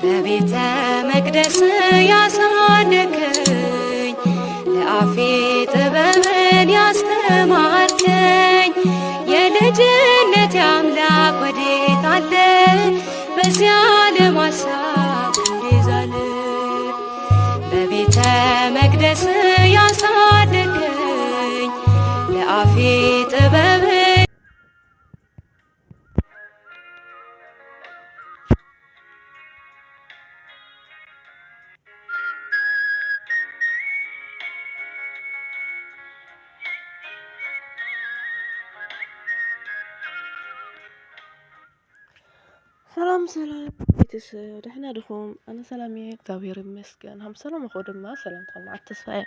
በቤተ መቅደስ ያሳደከኝ ለአፌ ጥበብን ያስተማርከኝ የልጅነት አምላክ ወዴት አለ? በዚያ ዓለም ሐሳብ እንዲዛል በቤተ መቅደስ ያሳደከኝ ለአፌ ጥበብን ሰላም ቤተሰብ ደህና ድኹም? ኣነ ሰላም እየ እግዚአብሔር ይመስገን። ሃም ሰላም እኮ ድማ ሰላም ትኾን መዓልቲ ተስፋየ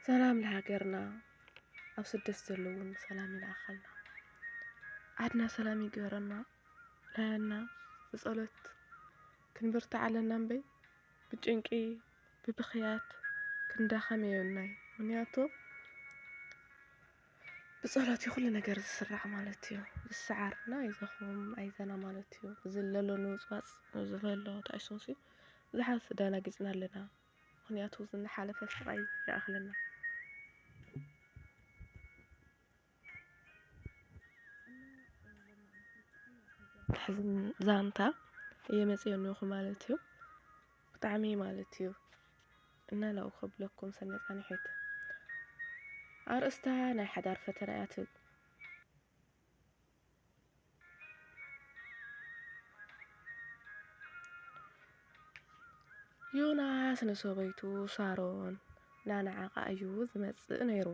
ሰላም ለሃገርና ኣብ ስደት ዘለውን ሰላም ይላኸልና ዓድና ሰላም ይግበረና ለና ብጸሎት ክንብርታዕ ኣለና እምበይ ብጭንቂ ብብኽያት ክንዳኸም የብልናይ ምክንያቱ ብጸሎት ኩሉ ነገር ዝስራዕ ማለት እዩ ዝሰዓርና ይዘኹም ኣይዘና ማለት እዩ ዝለሎ ንውፅዋፅ ዝለሎ ተኣይሶሲ ዝሓስ ደናጊፅና ኣለና ምክንያቱ ዝናሓለፈ ስቃይ ይኣኽለና ሕዝን ዛንታ እየመፅየኒኹ ማለት እዩ ብጣዕሚ ማለት እዩ እና ላኡ ከብለኩም ሰነፃኒ ሒት ኣርእስታ ናይ ሓዳር ፈተና እያ ትብል ዮናስ ንሰበይቱ ሳሮን ናነዓቓ እዩ ዝመጽእ ነይሩ።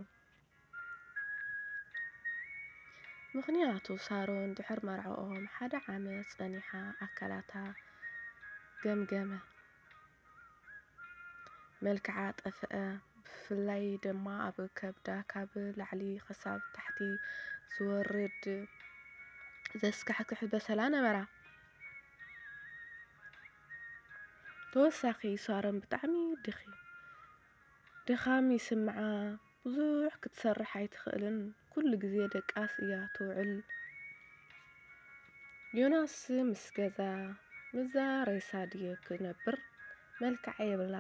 ምክንያቱ ሳሮን ድሕር መርዓኦም ሓደ ዓመት ጸኒሓ ኣካላታ ገምገመ መልክዓ ጠፍአ ብፍላይ ድማ ኣብ ከብዳ ካብ ላዕሊ ክሳብ ታሕቲ ዝወርድ ዘስካሕክሕ በሰላ ነበራ ተወሳኺ ሳሮን ብጣዕሚ ድኻም ይስምዓ ብዙሕ ክትሰርሕ ኣይትኽእልን ኩሉ ግዜ ደቃስ እያ ትውዕል ዮናስ ምስ ገዛ ምዛ ሬሳ ድየ ክነብር መልክዕ የብላ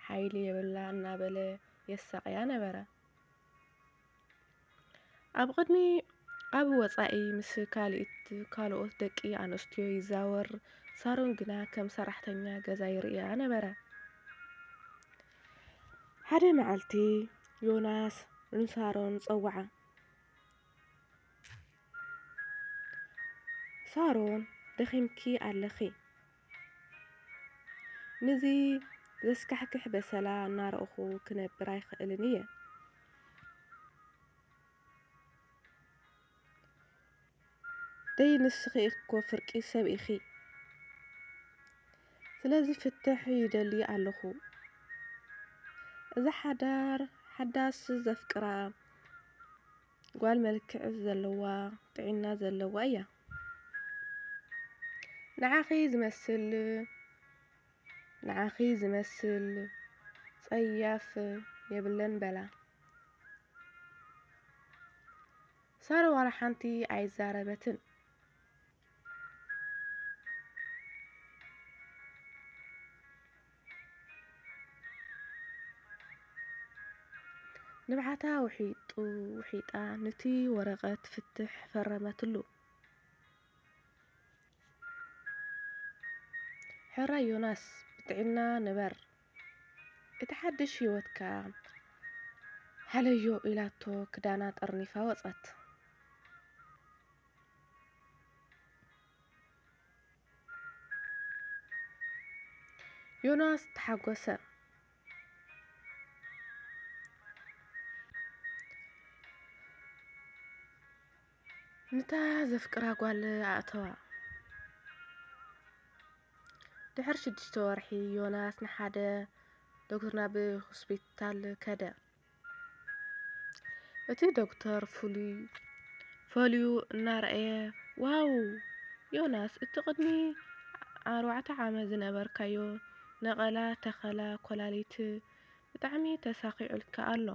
ሓይሊ የብላ እናበለ የሳቅያ ነበረ ኣብ ወፃኢ ምስ ካልኦት ደቂ ኣንስትዮ ይዛወር ሳሮን ግና ከም ሰራሕተኛ ገዛ ይርእያ ነበረ ሓደ መዓልቲ ዮናስ ንሳሮን ፀዋዓ ሳሮን ደኺምኪ ኣለኺ ንዚ ዘስካሕክሕ በሰላ እናረእኹ ክነብር ኣይኽእልን እየ ደይ ንስኺ እኮ ፍርቂ ሰብ ኢኺ ስለዚ ፍትሕ ይደሊ ኣለኹ እዛ ሓዳስ ዘፍቅራ ጓል መልክዕ ዘለዋ ጥዕና ዘለዋ እያ ንዓኺ ዝመስል ጸያፍ የብለን በላ ሳሮን ዋላ ሓንቲ ኣይዛረበትን ንብዓታ ውሒጣ ነቲ ወረቐት ፍትሕ ፈረመትሉ ሕራ ዮናስ ብጥዕና ንበር እቲ ሓድሽ ህይወትካ ሃለዮ ኢላቶ ክዳና ጠርኒፋ ወፀት ዮናስ ተሓጎሰ ንታ ዘፍቅራ ጓል ኣእተዋ ድሕር 6 ወርሒ ዮናስ ንሓደ ዶክተር ናብ ሆስፒታል ከደ እቲ ዶክተር ፈልዩ እናረአየ ዋው ዮናስ እቲ ቅድሚ 4 ዓመት ዝነበርካዮ ነቐላ ተኸላ ኮላሊት ብጣዕሚ ተሳኺዑልካ ኣሎ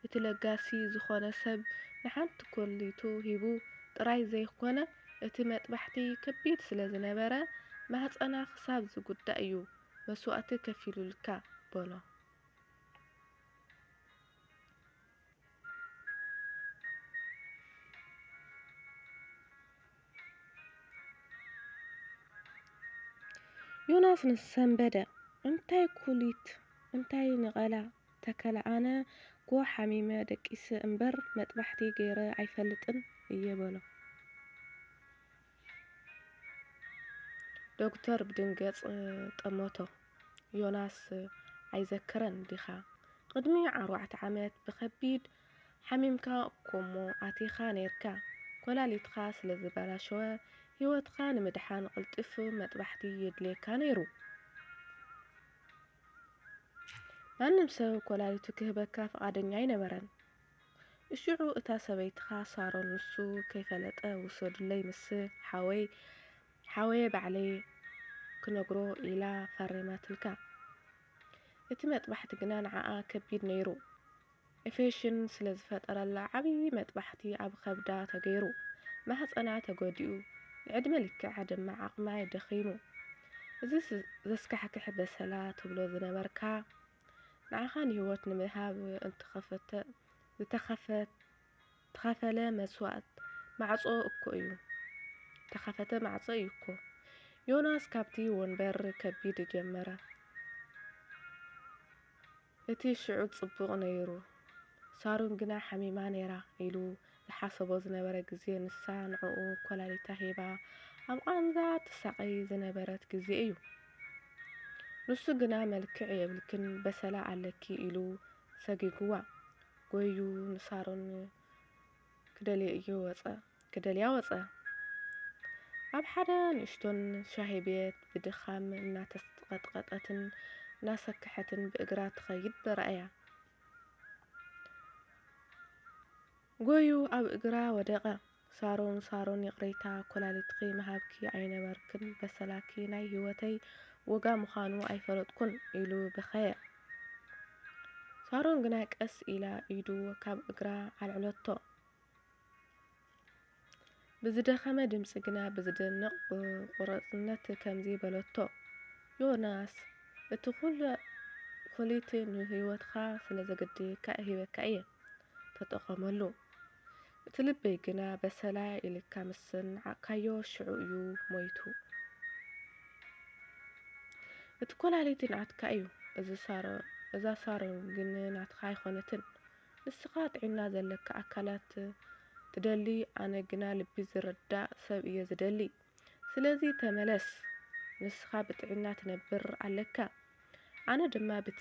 እቲ ለጋሲ ዝኾነ ሰብ ንሓንቲ ኮሊቱ ሂቡ ጥራይ ዘይኮነ እቲ መጥባሕቲ ከቢድ ስለ ዝነበረ ማህፀና ክሳብ ዝጉዳእ እዩ መስዋእቲ ከፊሉልካ በሎ። ዮናስ ንሰንበደ እንታይ ኩሊት እንታይ ንቐላ ተከላ ኣነ ጎ ሓሚመ ደቂስ እምበር መጥባሕቲ ገይረ ኣይፈልጥን እየ በሎ። ዶክተር ብድንገጽ ጠሞቶ ዮናስ ኣይዘክረን ዲኻ ቅድሚ 4 ዓመት ብከቢድ ሓሚምካ እኮሞ ኣቲኻ ነርካ ኮላሊትካ ስለ ዝበላሸወ ህይወትካ ንምድሓን ቅልጥፍ መጥባሕቲ የድልየካ ነይሩ። ማንም ሰብ ኮላሊቱ ክህበካ ፈቃደኛ ኣይነበረን። እሽዑ እታ ሰበይትኻ ሳሮን ንሱ ከይፈለጠ ውሰዱለይ ምስ ሓወየ ባዕለይ ክነግሮ ኢላ ፈሪማትልካ። እቲ መጥባሕቲ ግና ንዓኣ ከቢድ ነይሩ። ኢንፌክሽን ስለ ዝፈጠረላ ዓብይ መጥባሕቲ ኣብ ከብዳ ተገይሩ ማህፀና ተጎዲኡ ንዕድመ ልክዕ ድማ ዓቕማ ደኺሙ። እዚ ዘስካሕክሕ በሰላ ትብሎ ዝነበርካ ንዓኻ ንህይወት ንምሃብ ተኸፈለ መስዋእት ማዕጾ እኮ እዩ። ተኸፈተ ማዕጾ እዩ እኮ። ዮናስ ካብቲ ወንበር ከቢድ ጀመረ። እቲ ሽዑ ጽቡቕ ነይሩ ሳሮን ግና ሓሚማ ነይራ ኢሉ ዝሓሰቦ ዝነበረ ግዜ ንሳ ንዕኡ ኮላሊታ ሂባ ኣብ ቃንዛ ትሳቀይ ዝነበረት ግዜ እዩ። ንሱ ግና መልክዕ የብልክን በሰላ ኣለኪ ኢሉ ሰጊግዋ ጎዩ ንሳሮን ክደልያ ወፀ። ኣብ ሓደ ንእሽቶን ሻሂ ቤት ብድኻም እናተቀጥቀጠትን እናሰክሐትን ብእግራ ትኸይድ ተረኣያ። ጎዩ ኣብ እግራ ወደቀ። ሳሮን ይቕሬታ ኮላሊትኺ ምሃብኪ ኣይነበርክን በሰላኪ ናይ ህይወተይ ወጋ ምዃኑ ኣይፈለጥኩን ኢሉ በኸየ። ሳሮን ግና ቀስ ኢላ ኢዱ ካብ እግራ ኣልዕለቶ። ብዝደኸመ ድምፂ ግና ብዝደንቕ ቁርጽነት ከምዚ በለቶ፣ ዮናስ እቲ ኩሊት ንህይወትካ ስለ ዘገድየካ ሂበካ እየ ተጠቐመሉ። እቲ ልበይ ግና በሰላ ኢልካ ምስ ነዓቕካዮ ሽዑ እዩ ሞይቱ። እቲ ኮላሊት ናትካ እዩ። እዛ ሳሮን ግን ናትካ ኣይኮነትን። ንስኻ ጥዕና ዘለካ ኣካላት ትደሊ፣ ኣነ ግና ልቢ ዝረዳእ ሰብ እየ ዝደሊ። ስለዚ ተመለስ፣ ንስኻ ብጥዕና ትነብር ኣለካ። ኣነ ድማ በቲ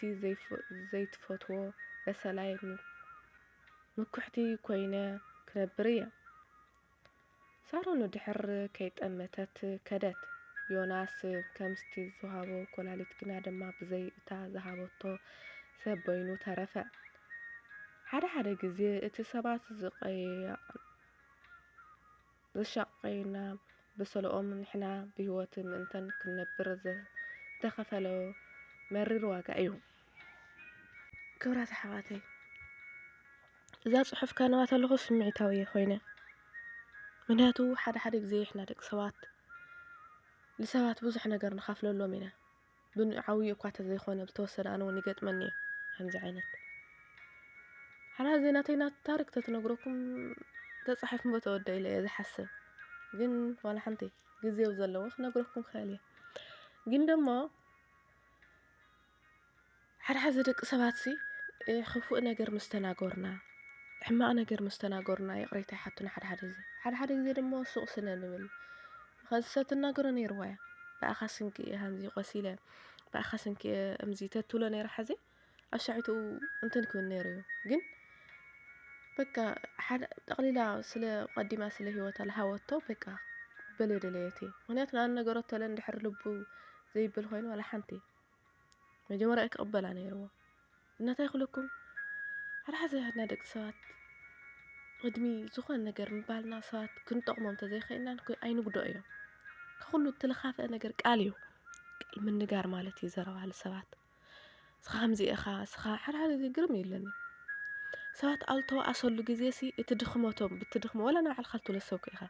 ዘይትፈትዎ በሰላይ ምኩሕቲ ኮይነ ክነብር እየ። ሳሮን ድሕር ከይጠመተት ከደት። ዮናስ ከምስቲ ዝሃቦ ኮላሊት ግና ድማ ብዘይ እታ ዝሃበቶ ሰብ በይኑ ተረፈ። ሓደ ግዜ እቲ ሰባት ዝሸቀየና በሰልኦም ንሕና ብህይወት ምእንተን ክንነብር ዝተኸፈለ መሪር ዋጋ እዩ። ክብራት ኣሕዋተይ እዛ ጽሑፍ ካነበባት ኣለኹ ስምዒታዊ ኮይነ ምክንያቱ ሓደ ግዜ ኢሕና ደቂ ሰባት ንሰባት ብዙሕ ነገር ንኻፍለሎም ኢና። ብዓብዪ እኳ ተዘይኮነ ብተወሰነ ኣነ እውን ይገጥመኒ እዩ ከምዚ ዓይነት ሓራ ዜናተይና ታሪክ ተትነግረኩም ተጻሒፍ ተወደ ኢለ እየ ዝሓስብ። ግን ዋላ ሓንቲ ግዜው ዘለዎ ክነግረኩም ክእል እየ። ግን ደሞ ሓደ ደቂ ሰባት ክፉእ ነገር ምስተናገርና ሕማቕ ነገር ምስተናገርና ይቕሬታ ይሓቱና ሓደ ግዜ ደሞ ሱቕ ስነ ንብል ከዚ ሰብ ትናገሮ ነይርዋ እያ በኣኻ ስንኪ ከምዚ ቆሲለ በኣኻ ስንኪ እምዚ ተትብሎ ነይራ ሕዚ ኣሻዒቱ እንትን ክብል ነይሩ እዩ። ግን በቃ ጠቕሊላ ስለ ቀዲማ ስለ ህይወታ ዝሃወቶ በቃ በለደለየት ምክንያቱ ንኣነ ነገሮቶ እንድሕር ልቡ ዘይብል ኮይኑ ዋላ ሓንቲ መጀመርያ ክቕበላ ነይርዎ። እናታይ ክብለኩም ሓደ ደቂ ሰባት ቅድሚ ዝኾነ ነገር ምባልና ሰባት ክንጠቕሞም ተዘይኽእልና ኣይንጉድኦ እዮም። ከኹሉ እትልኻፍአ ነገር ቃል እዩ። ቃል ምንጋር ማለት እዩ ዘረባሉ ሰባት ስኻ ከምዚ ኢኻ ስኻ ሓደ ግዜ ግርም የለኒ ሰባት ኣብ ዝተወኣሰሉ ግዜ እቲ ድኽመቶም ብትድኽሞ ወላ ናይ ባዕልኻ ትብሎ ሰብ ኢኻ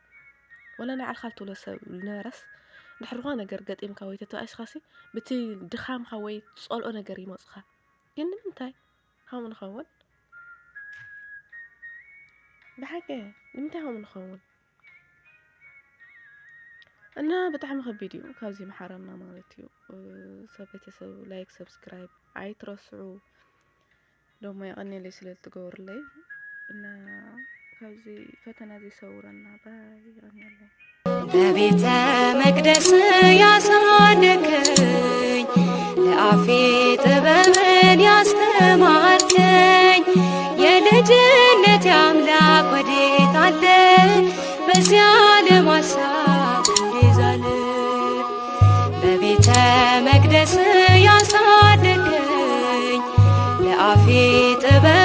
ወላ ናይ ባዕልካ ትብሎ ሰብ ዝነበረስ ድሕርኻ ነገር ገጢምካ ወይ ተተኣሽኻሲ በቲ ድኻምካ ወይ ጸልኦ ነገር ይመጽኻ ግን ንምንታይ ከምኡ ንኸውን ብሓቂ ንምንታይ ከምኡ ንኸውን እና ብጣዕሚ ከቢድ እዩ ካብዚ መሓረና ማለት እዩ ሰብ ቤተሰብ ላይክ ሰብስክራይብ ኣይትረስዑ ደሞ ይቀኒለይ ስለ ትገብሩለይ እና ካብዚ ፈተና ዘይሰውረና ባይ ይቀኒለይ በቤተ መቅደስ ያሳደገኝ ለአፌ ጥበብን ያስተማርከኝ የልጅነት አምላክ ወዴት አለ በዚያ ዓለም ሐሳብ እንዲዛል በቤተ መቅደስ ያሳደገኝ ለአፌ ጥበብ